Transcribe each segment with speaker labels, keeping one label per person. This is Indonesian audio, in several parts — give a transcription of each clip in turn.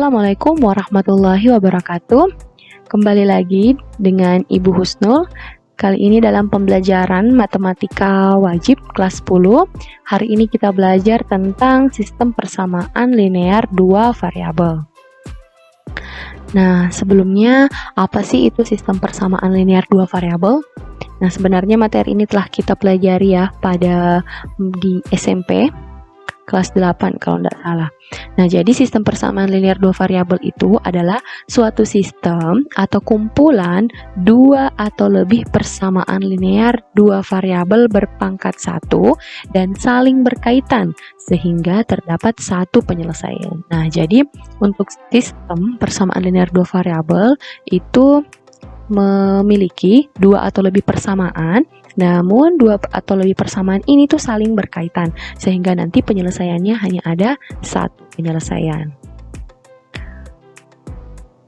Speaker 1: Assalamualaikum warahmatullahi wabarakatuh. Kembali lagi dengan Ibu Husnul. Kali ini dalam pembelajaran matematika wajib kelas 10. Hari ini kita belajar tentang sistem persamaan linear dua variabel. Nah, sebelumnya apa sih itu sistem persamaan linear dua variabel? Nah, sebenarnya materi ini telah kita pelajari ya di SMP kelas 8 kalau tidak salah. Nah, jadi sistem persamaan linear dua variabel itu adalah suatu sistem atau kumpulan dua atau lebih persamaan linear dua variabel berpangkat satu dan saling berkaitan sehingga terdapat satu penyelesaian. Nah, jadi untuk sistem persamaan linear dua variabel itu memiliki dua atau lebih persamaan, namun dua atau lebih persamaan ini tuh saling berkaitan sehingga nanti penyelesaiannya hanya ada satu penyelesaian.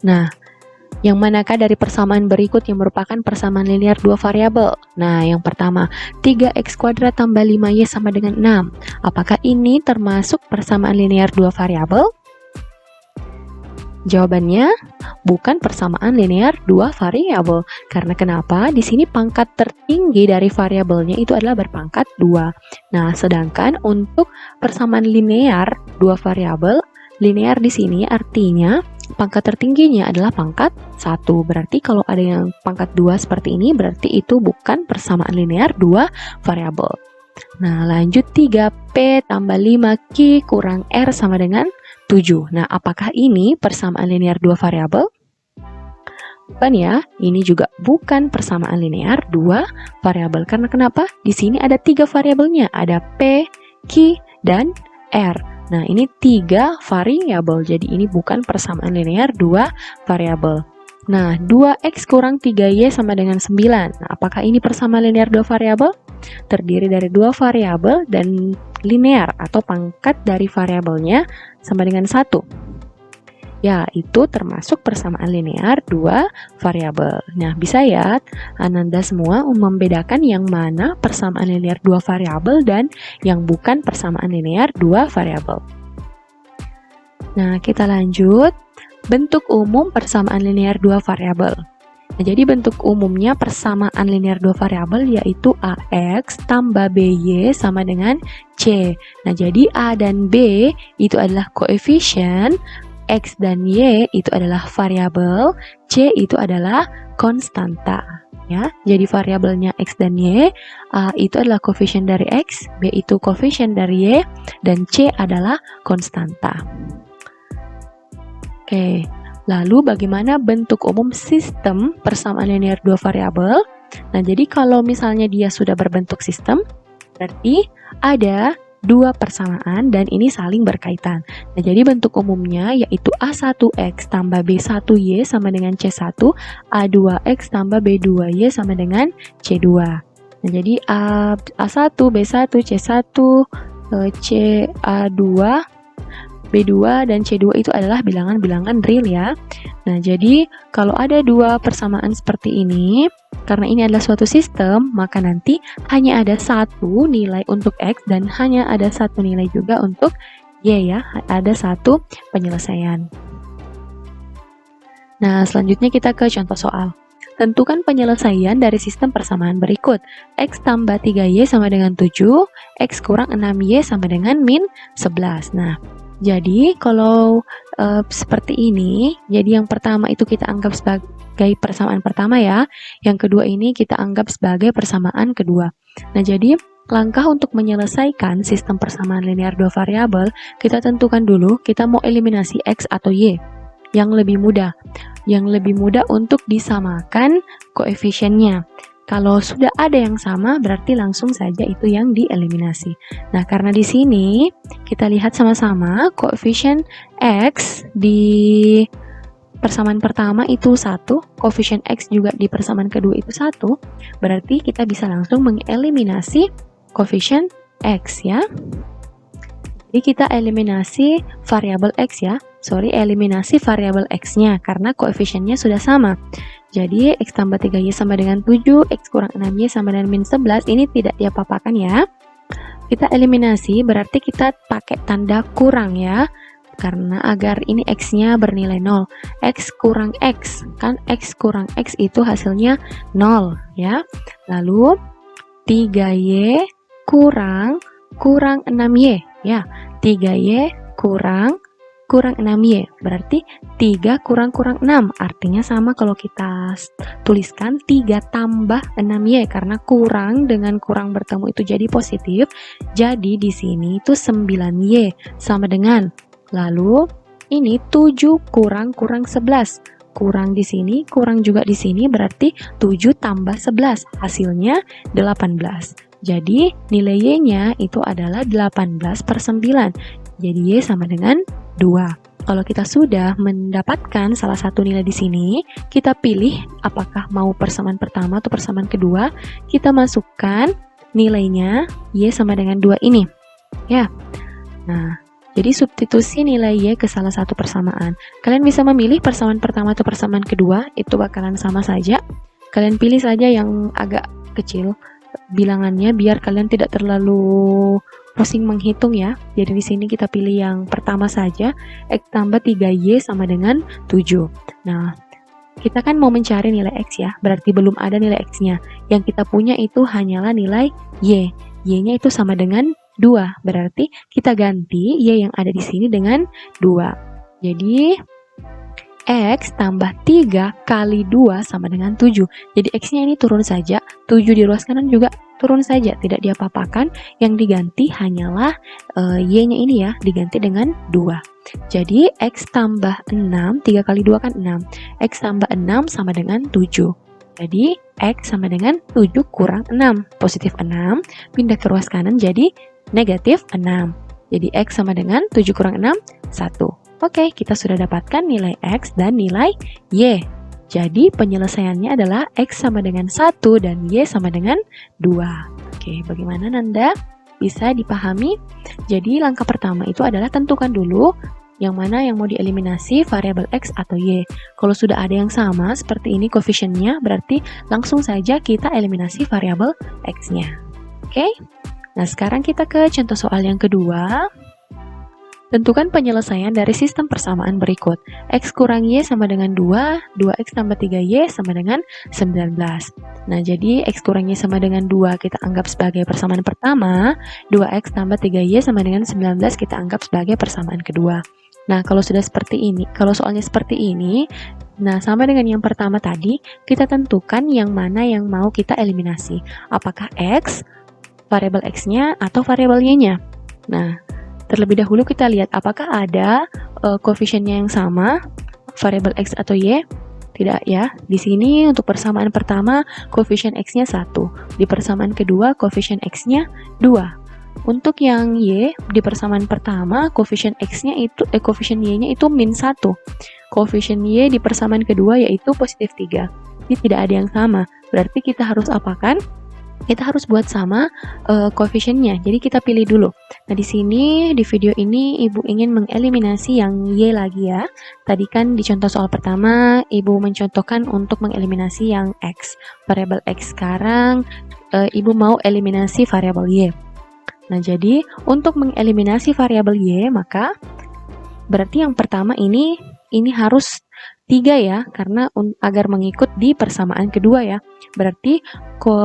Speaker 1: Nah, yang manakah dari persamaan berikut yang merupakan persamaan linear dua variabel? Nah, yang pertama, 3x kuadrat tambah 5y sama dengan 6. Apakah ini termasuk persamaan linear dua variabel? Jawabannya bukan persamaan linear dua variabel. Karena kenapa? Di sini pangkat tertinggi dari variabelnya itu adalah berpangkat 2. Nah, sedangkan untuk persamaan linear dua variabel, linear di sini artinya pangkat tertingginya adalah pangkat 1. Berarti kalau ada yang pangkat 2 seperti ini, berarti itu bukan persamaan linear dua variabel. Nah, lanjut 3P tambah 5Q kurang R sama dengan 7. Nah, apakah ini persamaan linear dua variabel? Bukan ya, ini juga bukan persamaan linear dua variabel. Karena kenapa? Di sini ada 3 variabelnya, ada P, Q, dan R. Nah, ini 3 variabel, jadi ini bukan persamaan linear dua variabel. Nah, 2x kurang 3y sama dengan 9. Nah, apakah ini persamaan linear dua variabel? Terdiri dari 2 variabel dan linear atau pangkat dari variabelnya sama dengan 1. Ya, itu termasuk persamaan linear dua variabel. Nah, bisa ya Ananda semua membedakan yang mana persamaan linear dua variabel dan yang bukan persamaan linear dua variabel. Nah, kita lanjut. Bentuk umum persamaan linear dua variabel. Nah, jadi bentuk umumnya persamaan linear dua variabel yaitu AX tambah BY sama dengan C. Nah, jadi A dan B itu adalah koefisien, X dan Y itu adalah variabel, C itu adalah konstanta. Ya, jadi variabelnya X dan Y, A itu adalah koefisien dari X, B itu koefisien dari Y, dan C adalah konstanta. Oke. Lalu bagaimana bentuk umum sistem persamaan linear dua variabel? Nah, jadi kalau misalnya dia sudah berbentuk sistem, berarti ada dua persamaan dan ini saling berkaitan. Nah, jadi bentuk umumnya yaitu A1x tambah B1y sama dengan C1, A2x tambah B2y sama dengan C2. Nah, jadi A1, B1, C1, CA2, B2 dan C2 itu adalah bilangan-bilangan real ya. Nah, jadi kalau ada dua persamaan seperti ini, karena ini adalah suatu sistem, maka nanti hanya ada satu nilai untuk X dan hanya ada satu nilai juga untuk Y ya. Ada satu penyelesaian. Nah, selanjutnya kita ke contoh soal. Tentukan penyelesaian dari sistem persamaan berikut. X tambah 3Y sama dengan 7, X kurang 6Y sama dengan min 11. Nah, jadi kalau seperti ini, jadi yang pertama itu kita anggap sebagai persamaan pertama ya. Yang kedua ini kita anggap sebagai persamaan kedua. Nah, jadi langkah untuk menyelesaikan sistem persamaan linear dua variabel, kita tentukan dulu kita mau eliminasi X atau Y. Yang lebih mudah. Yang lebih mudah untuk disamakan koefisiennya. Kalau sudah ada yang sama, berarti langsung saja itu yang dieliminasi. Nah, karena di sini kita lihat sama-sama koefisien X di persamaan pertama itu 1, koefisien X juga di persamaan kedua itu 1, berarti kita bisa langsung mengeliminasi koefisien X ya. Jadi kita eliminasi variabel X ya. Eliminasi variabel X-nya karena koefisiennya sudah sama. Jadi X tambah 3Y sama dengan 7, X kurang 6Y sama dengan min 11, ini tidak diapa-apakan ya. Kita eliminasi berarti kita pakai tanda kurang ya. karena agar ini X-nya bernilai 0. X kurang X, kan X kurang X itu hasilnya 0 ya. Lalu 3Y kurang 6Y ya. 3Y kurang 6Y berarti 3 kurang 6, artinya sama kalau kita tuliskan 3 tambah 6Y karena kurang dengan kurang bertemu itu jadi positif. Jadi di sini itu 9Y sama dengan, lalu ini 7 kurang 11, kurang di sini, kurang juga di sini, berarti 7 tambah 11, hasilnya 18. Jadi nilai Y-nya itu adalah 18/9. Jadi Y sama dengan 2. Kalau kita sudah mendapatkan salah satu nilai di sini, kita pilih apakah mau persamaan pertama atau persamaan kedua. Kita masukkan nilainya Y sama dengan 2 ini. Ya. Nah, jadi substitusi nilai Y ke salah satu persamaan. Kalian bisa memilih persamaan pertama atau persamaan kedua, itu bakalan sama saja. Kalian pilih saja yang agak kecil bilangannya biar kalian tidak terlalu pusing menghitung ya. Jadi di sini kita pilih yang pertama saja, X tambah 3Y sama dengan 7. Nah, kita kan mau mencari nilai X ya, berarti belum ada nilai X-nya. Yang kita punya itu hanyalah nilai Y. Y-nya itu sama dengan 2, berarti kita ganti Y yang ada di sini dengan 2. Jadi X tambah 3 kali 2 sama dengan 7. Jadi X-nya ini turun saja, 7 di ruas kanan juga turun saja, tidak diapa-apakan. Yang diganti hanyalah Y-nya ini ya, diganti dengan 2. Jadi X tambah 6, 3 kali 2 kan 6. X tambah 6 sama dengan 7. Jadi X sama dengan 7 kurang 6. Positif 6, pindah ke ruas kanan jadi negatif 6. Jadi X sama dengan 7 kurang 6, 1. Oke, kita sudah dapatkan nilai X dan nilai Y. Jadi penyelesaiannya adalah X sama dengan 1 dan Y sama dengan 2. Oke, bagaimana Nanda? Bisa dipahami? Jadi langkah pertama itu adalah tentukan dulu yang mana yang mau dieliminasi, variabel X atau Y. Kalau sudah ada yang sama seperti ini koefisiennya, berarti langsung saja kita eliminasi variabel X-nya. Oke? Nah, sekarang kita ke contoh soal yang kedua. Tentukan penyelesaian dari sistem persamaan berikut. X kurang Y sama dengan 2, 2X tambah 3Y sama dengan 19. Nah, jadi X kurang Y sama dengan 2 kita anggap sebagai persamaan pertama, 2X tambah 3Y sama dengan 19 kita anggap sebagai persamaan kedua. Nah, kalau sudah seperti ini, kalau soalnya seperti ini, nah sama dengan yang pertama tadi, kita tentukan yang mana yang mau kita eliminasi. Apakah X, variabel X-nya, atau variabel Y-nya. Nah, terlebih dahulu kita lihat apakah ada koefisiennya yang sama, variabel X atau Y. Tidak ya. Di sini untuk persamaan pertama, koefisien X-nya 1. Di persamaan kedua, koefisien X-nya 2. Untuk yang Y, di persamaan pertama, koefisien X-nya itu, koefisien Y-nya itu min 1. Koefisien Y di persamaan kedua yaitu positif 3. Jadi tidak ada yang sama. Berarti kita harus apakan? Kita harus buat sama koefisiennya. Jadi kita pilih dulu. Nah, di sini di video ini Ibu ingin mengeliminasi yang Y lagi ya. Tadi kan di contoh soal pertama Ibu mencontohkan untuk mengeliminasi yang X, variabel X. Sekarang Ibu mau eliminasi variabel Y. Nah, jadi untuk mengeliminasi variabel Y, maka berarti yang pertama ini harus 3 ya, karena agar mengikut di persamaan kedua ya. Berarti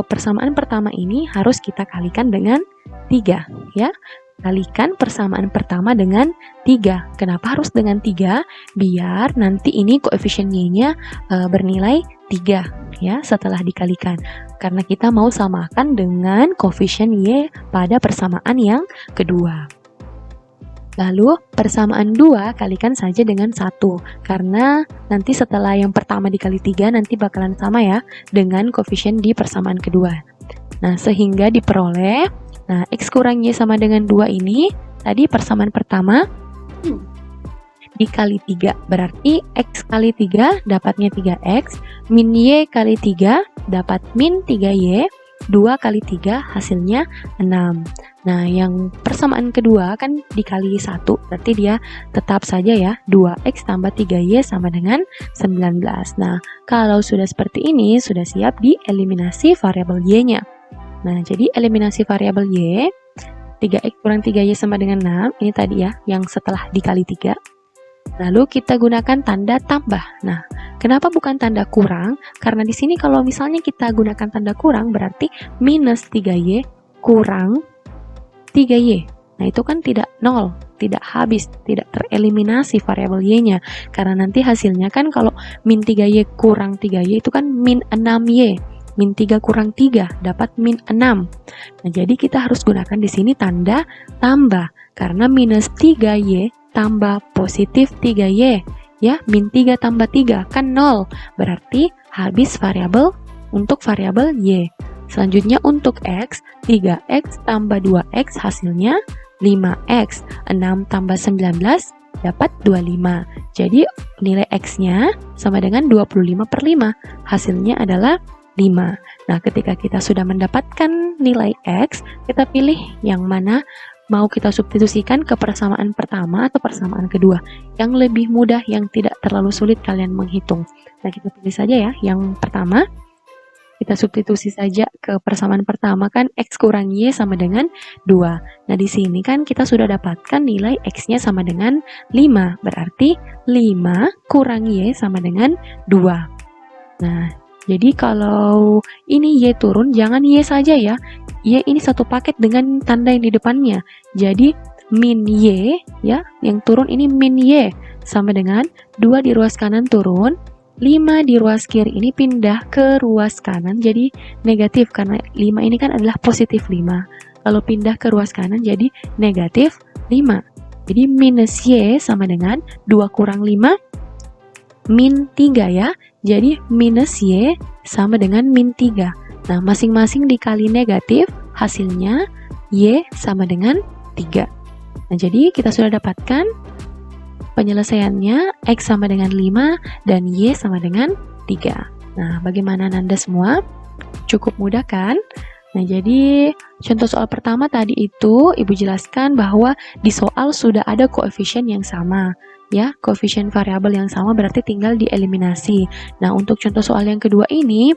Speaker 1: persamaan pertama ini harus kita kalikan dengan 3 ya. Kalikan persamaan pertama dengan 3. Kenapa harus dengan 3? Biar nanti ini koefisien Y-nya bernilai 3 ya setelah dikalikan. Karena kita mau samakan dengan koefisien Y pada persamaan yang kedua. Lalu persamaan 2 kalikan saja dengan 1, karena nanti setelah yang pertama dikali 3 nanti bakalan sama ya dengan koefisien di persamaan kedua. Nah, sehingga diperoleh, nah X kurang Y sama dengan 2 ini, tadi persamaan pertama dikali 3, berarti X kali 3 dapatnya 3X, min Y kali 3 dapat min 3Y, 2 kali 3 hasilnya 6. Nah, yang persamaan kedua kan dikali 1, berarti dia tetap saja ya, 2X tambah 3Y sama dengan 19. Nah, kalau sudah seperti ini, sudah siap dieliminasi variabel Y-nya. Nah, jadi eliminasi variabel Y, 3X kurang 3Y sama dengan 6. Ini tadi ya, yang setelah dikali 3. Lalu kita gunakan tanda tambah. Nah, kenapa bukan tanda kurang? Karena di sini kalau misalnya kita gunakan tanda kurang, berarti minus 3Y kurang 3Y. Nah, itu kan tidak 0, tidak habis, tidak tereliminasi variabel Y-nya. Karena nanti hasilnya kan kalau min 3Y kurang 3Y itu kan min 6Y. Min 3 kurang 3 dapat min 6. Nah, jadi kita harus gunakan di sini tanda tambah. Karena minus 3Y tambah positif 3Y. Ya, min 3 tambah 3 kan 0. Berarti habis variabel untuk variabel Y. Selanjutnya untuk X, 3X tambah 2X hasilnya 5X. 6 tambah 19 dapat 25. Jadi nilai X-nya sama dengan 25/5. Hasilnya adalah 5. Nah, ketika kita sudah mendapatkan nilai X, kita pilih yang mana mau kita substitusikan ke persamaan pertama atau persamaan kedua. Yang lebih mudah, yang tidak terlalu sulit kalian menghitung. Nah, kita pilih saja ya, yang pertama. Kita substitusi saja ke persamaan pertama kan X kurang Y sama dengan 2. Nah, di sini kan kita sudah dapatkan nilai X-nya sama dengan 5. Berarti 5 kurang Y sama dengan 2. Nah, jadi kalau ini Y turun, jangan Y saja ya. Y ini satu paket dengan tanda yang di depannya. Jadi min Y ya, yang turun ini min Y sama dengan 2 di ruas kanan turun, 5 di ruas kiri ini pindah ke ruas kanan jadi negatif karena 5 ini kan adalah positif 5. Kalau pindah ke ruas kanan jadi negatif 5. Jadi minus Y sama dengan 2 kurang 5 min 3 ya. Jadi minus Y sama dengan min 3. Nah, masing-masing dikali negatif, hasilnya Y sama dengan 3. Nah, jadi kita sudah dapatkan penyelesaiannya X sama dengan 5 dan Y sama dengan 3. Nah, bagaimana Nanda semua? Cukup mudah kan? Nah, jadi contoh soal pertama tadi itu Ibu jelaskan bahwa di soal sudah ada koefisien yang sama. Ya, koefisien variabel yang sama berarti tinggal dieliminasi. Nah, untuk contoh soal yang kedua ini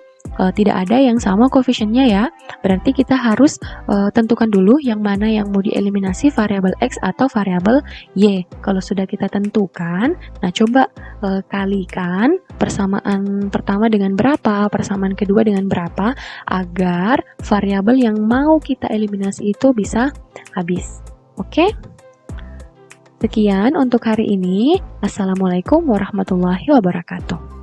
Speaker 1: tidak ada yang sama koefisiennya ya. Berarti kita harus tentukan dulu yang mana yang mau dieliminasi, variabel X atau variabel Y. Kalau sudah kita tentukan, nah coba kalikan persamaan pertama dengan berapa, persamaan kedua dengan berapa, agar variabel yang mau kita eliminasi itu bisa habis. Oke? Sekian untuk hari ini. Assalamualaikum warahmatullahi wabarakatuh.